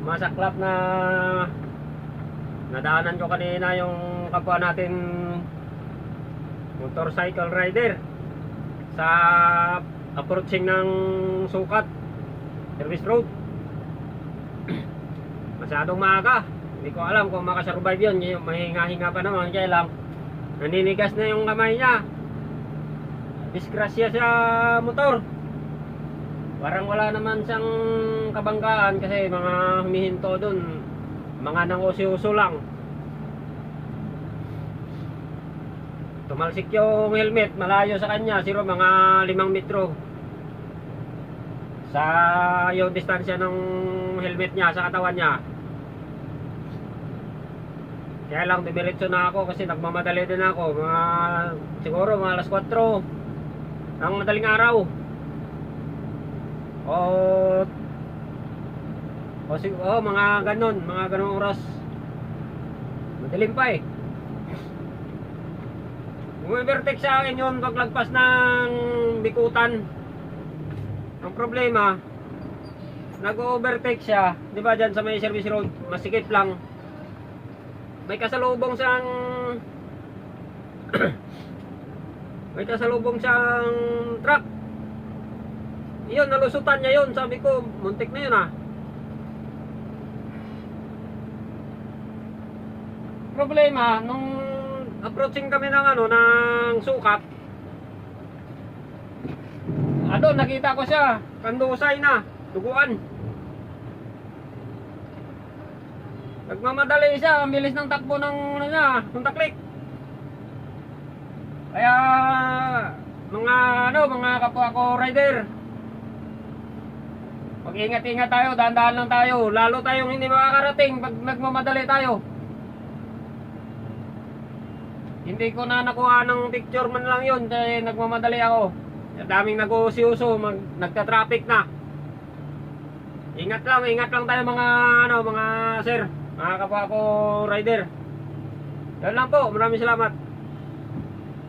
masaklap na nadaanan ko kanina yung kapwa natin motorcycle rider sa approaching ng Sukat Service Road. Masyadong maaga, hindi ko alam kung makasurvive yun. Mahinga-hinga pa naman, kaya lang naninigas na yung kamay niya. Disgrasya sa motor. Parang wala naman siyang kabanggaan kasi mga humihinto dun, mga nang-usi-uso lang. Tumalsik yung helmet, malayo sa kanya, mga 5 metro sa yung distansya ng helmet niya sa katawan niya. Kaya lang dumiretso na ako kasi nagmamadali din ako. Siguro mga alas 4 ng madaling araw. Mga ganun oras. Madilim pa eh. Umibertek sa akin yun paglagpas ng Bikutan. Ang problema, nag-overtake siya, di ba dyan sa may service road, masikip lang. May kasalubong siyang truck. Iyon, nalusutan niya yun. Sabi ko, muntik na yun ah. Problema, nung approaching kami ng Sukat, nakita ko siya, kandusay na, duguan. Nagmamadali siya, ang bilis ng takbo ng taklik. Kaya mga kapwa ko rider, mag-ingat-ingat tayo, dahan-dahan lang tayo. Lalo tayong hindi makakarating pag nagmamadali tayo. Hindi ko na nakuha ng picture man lang yun dahil nagmamadali ako. Daming nag-uusyo-uso, nagka-traffic na. Ingat lang tayo mga sir, mga kapwa ko rider. Yan lang po, maraming salamat.